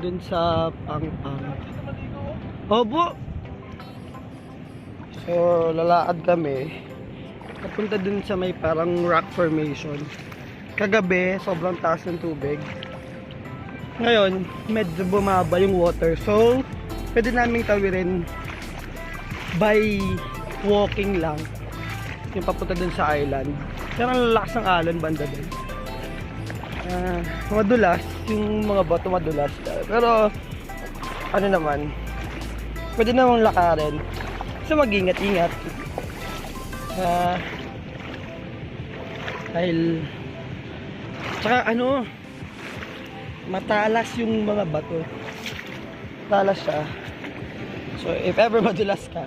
dun sa pang-pang. Obo! So, lalakad kami. Papunta dun sa may parang rock formation. Kagabi, sobrang taas ng tubig. Ngayon, medyo bumaba yung water. So, pwede namin tawirin by walking lang. Yung papunta dun sa island. Pero ang lakas ng alon banda dun. Madulas, yung mga bato madulas. Pero, ano naman, pwede namang lakarin. So, mag-ingat-ingat. Dahil, tsaka ano, matalas yung mga bato. Matalas siya. So, if ever madulas ka,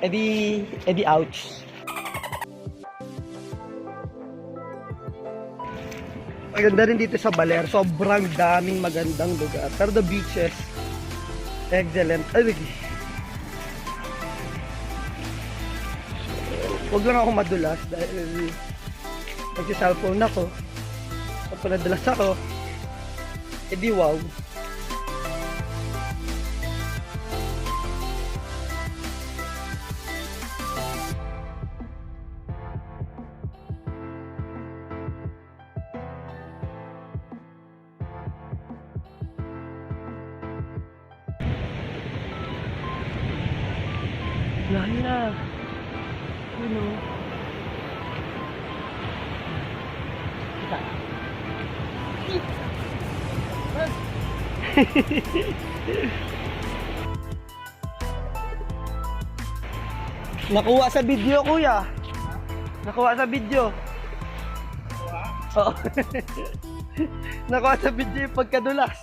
edi ouch. Maganda rin dito sa Baler. Sobrang daming magandang lugar. Pero the beaches, excellent. Ay, huwag lang ako madulas dahil nagsi-cellphone ako. Kapag nadulas ako, edi wow. Lahat na. You know. Kita. Nakuha sa video, kuya. Nakuha sa video. Oo. Nakuha sa video yung pagkadulas.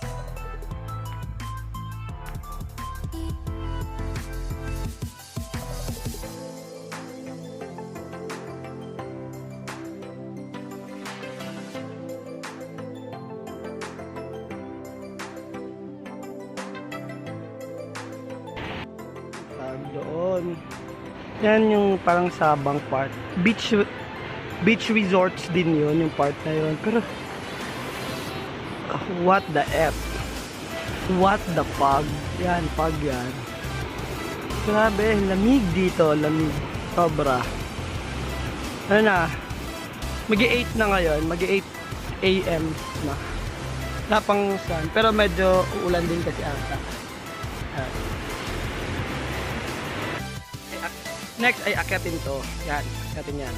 Doon. Yan yung parang Sabang part. Beach resorts din yun, yung part na yun. Pero, what the F? What the pug? Yan, pug yan. Grabe, lamig dito, lamig. Sobra. Ano na, mag-8 na ngayon, mag-8 AM na. Napang sun, pero medyo uulan din kasi ata. Next ay akyatin to. Yan, akyatin yan.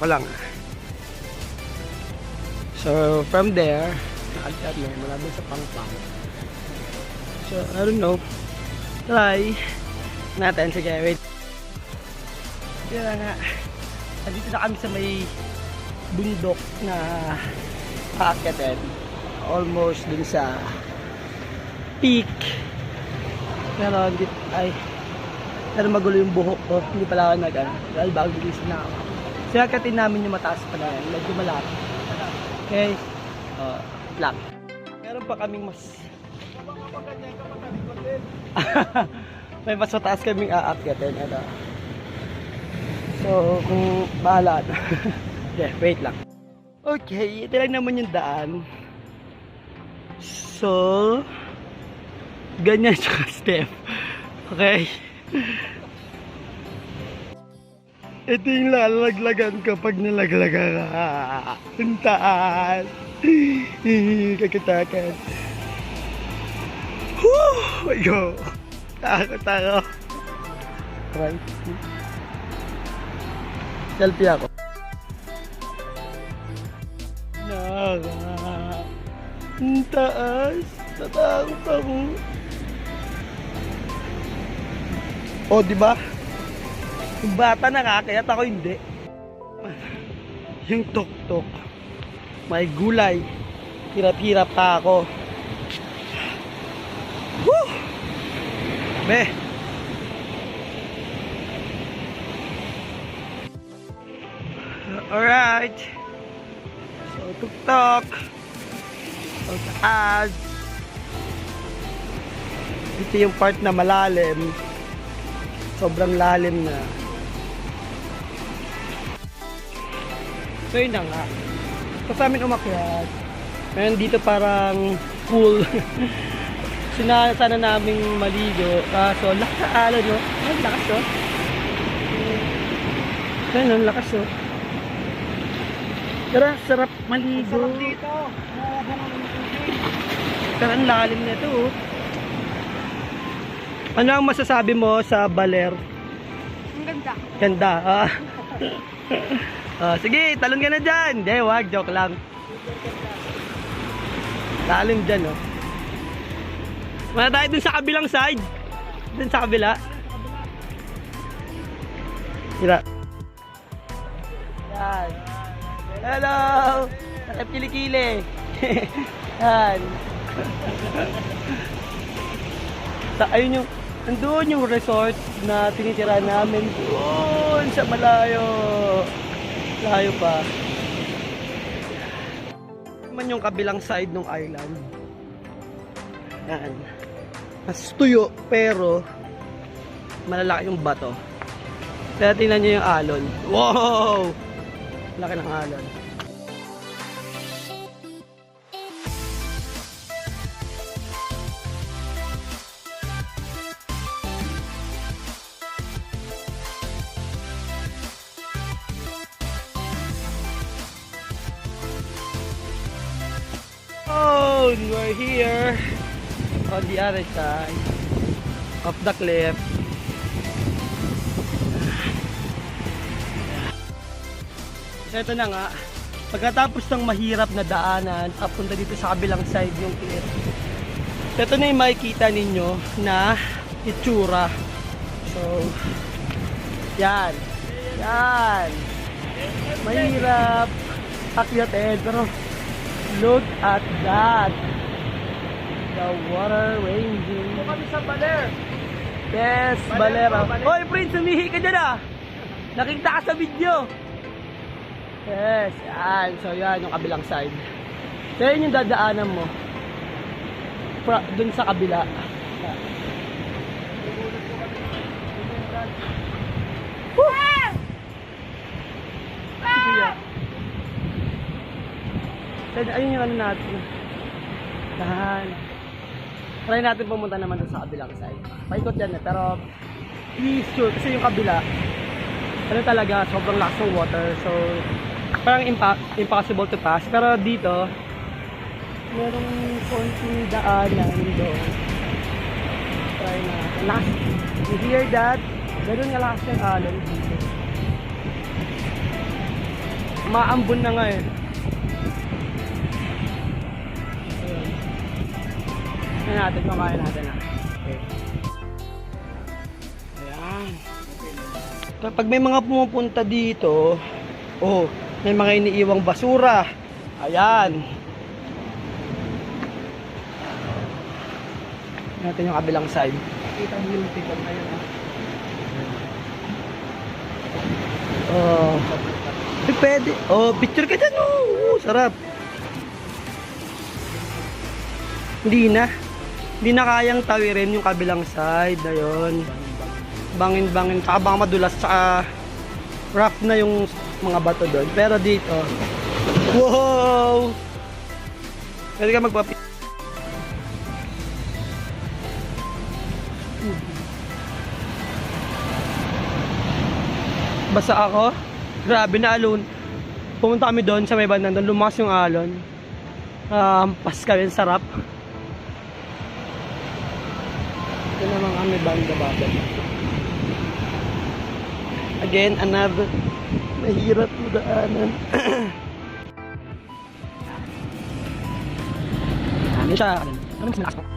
Walang. So, from there, nakakyat na yun, malabot sa pang-pang. So, I don't know. Try natin. Sige, wait. Yan nga. Nandito na kami sa may bundok na aakyatin. Almost dun sa peak. Pero, ay, pero magulo yung buhok ko, hindi pala ako dahil bago gising na ako. So, akatin namin yung mataas pa na yan, medyo malapit. Okay? Lang. Meron pa kaming mas... May mas mataas kaming aakyatin. So, kung bahala na. Okay, wait lang. Okay, ito lang naman yung daan. So, ganyan siya step. Okay? Ito yung lalaglagan kapag nalaglaga ka. Ang taas. Kakitakan. Woo! Yo! Takot. Right. Selfie ako. Ang taas. Tatakot ako. O, diba? Yung bata nakakayat, ako hindi. Yung tok-tok. May gulay. Hirap-hirap pa ako. Woo! Be! Alright. So, tok-tok. So, taas. Ito yung part na malalim. Sobrang lalim na. So yun na nga. So sa amin umakyat. Ngayon dito parang pool. Sana naming maligo. Kaso, lakas na alon, no? Ay, lakas, no? Ayun, ang lakas, no? Pero, sarap maligo. Sarap dito. Pero, ang lalim nito, oh. Ano ang masasabi mo sa Baler? Ang ganda. Ganda, ah. Sige, talon ka na dyan. Hindi, wag, joke lang. Lalim dyan, oh. Wala tayo dun sa kabilang side. Dun sa kabila. Hira. Yan. Hello! Nakapili-kili. Yan. Ayun yung, nandun yung resort na tinitira namin. Doon sa malayo. Layo pa. Naman yung kabilang side ng island. Yan. Mas tuyo, pero malalaki yung bato. Kaya tingnan nyo yung alon. Wow! Laki ng alon. Oh, we're here on the other side of the cliff. So ito na nga, pagkatapos ng mahirap na daanan papunta dito sa kabilang side yung cliff. So ito na yung makikita ninyo na itsura. So yan. Yan. Mahirap akyatin, pero look at that. The water ranging. Ito kami sa Baler. Yes, Baler. Baler. Hoy, Prince, umihi ka dyan, ah. Nakita ka sa video. Yes, yan. So, yan yung kabilang side. So, yan yung dadaanan mo. Dun sa kabila. Woo! Sige yan. So, ayun yung ano natin. Dahan. Try natin pumunta naman dun sa kabilang side. Paikot yan eh, pero please sure, kasi yung kabila ano talaga, sobrang lakas ng water. So, parang impossible to pass. Pero dito, merong konting daanan doon. Try natin. Last, you hear that? Ganun nga lakas yung alon dito. Maambon na nga eh. Ayan natin, kumakain natin na. Okay. Ayan. Kapag may mga pumupunta dito, oh, may mga iniiwang basura. Ayan. Natin yung kabilang side. Kita mo yung tikon na yun, ha? Oh. Pwede. Oh, picture ka dyan. Oh, sarap. Hindi na. Hindi na kayang tawirin yung kabilang side. Ayun. Bangin-bangin. Tsaka baka madulas. Tsaka rough na yung mga bato doon. Pero dito. Wow! Pwede ka magpapi. Basa ako. Grabe na alon. Pumunta kami doon sa may bandang doon. Lumakas yung alon. Pas kami. Sarap. Ito naman kami banda-banda. Again, another mahirap na daanan. Ano siya? Anong sinakas mo?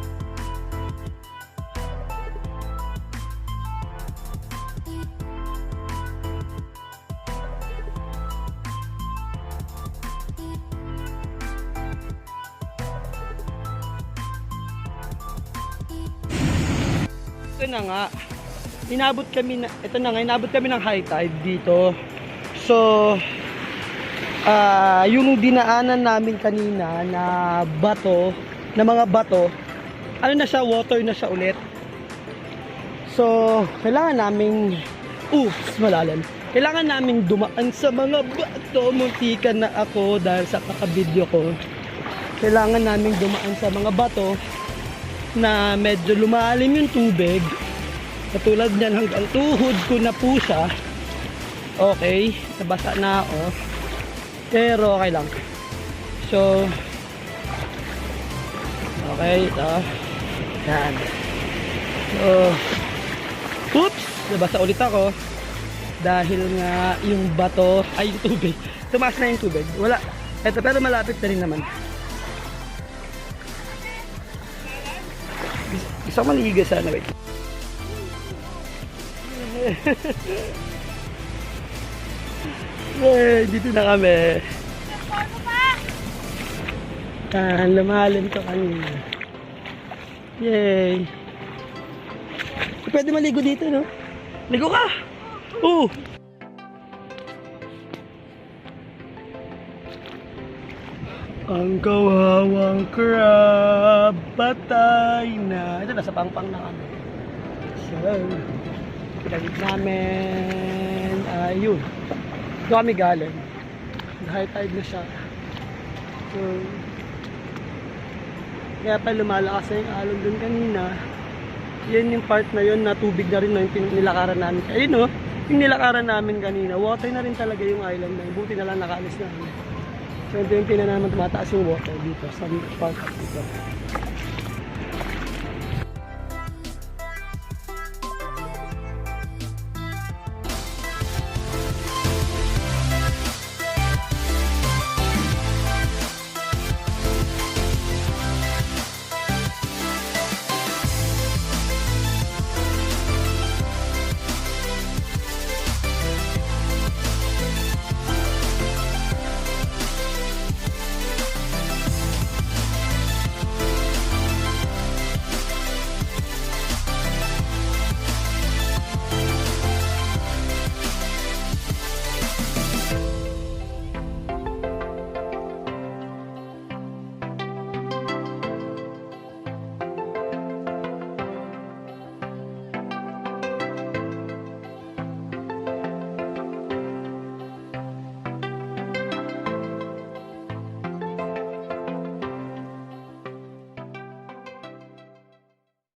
Ito na nga. Inabot kami ng high tide dito. So yung dinaanan namin kanina na bato, na mga bato, ano na siya, water na siya ulit. So kailangan naming malalim. Kailangan naming dumaan sa mga bato. Muntikan na ako dahil sa kakabidyo ko. kailangan naming dumaan sa mga bato na medyo lumalim yung tubig. Katulad niyan, hanggang tuhod ko na po siya. Okay, nabasa na ako. Pero okay lang. So, okay, ito. Yan. So, oops! Nabasa ulit ako. Dahil nga yung bato, ay yung tubig. Tumaas na yung tubig. Wala. Ito, pero malapit na rin naman. Gusto ko maliga sana, wait. Yay, dito na kami. Lumalim to kanina. Yay. Pwede maligo dito, no? Ligo ka! Oo! Ang kawawang crab, patay na. Ito, nasa pangpang na kami. So, pinagit namin, ayun. Ito kami galing. High tide na siya. So, kaya pa lumalakas na yung alon dun kanina. Yan yung part na yun, na tubig na rin na yung nilakaran namin. Ayun, no? Yung nilakaran namin kanina, water na rin talaga yung island na yun. Buti na lang nakaalis na. So, ito yung naman tumataas yung water dito sa part dito.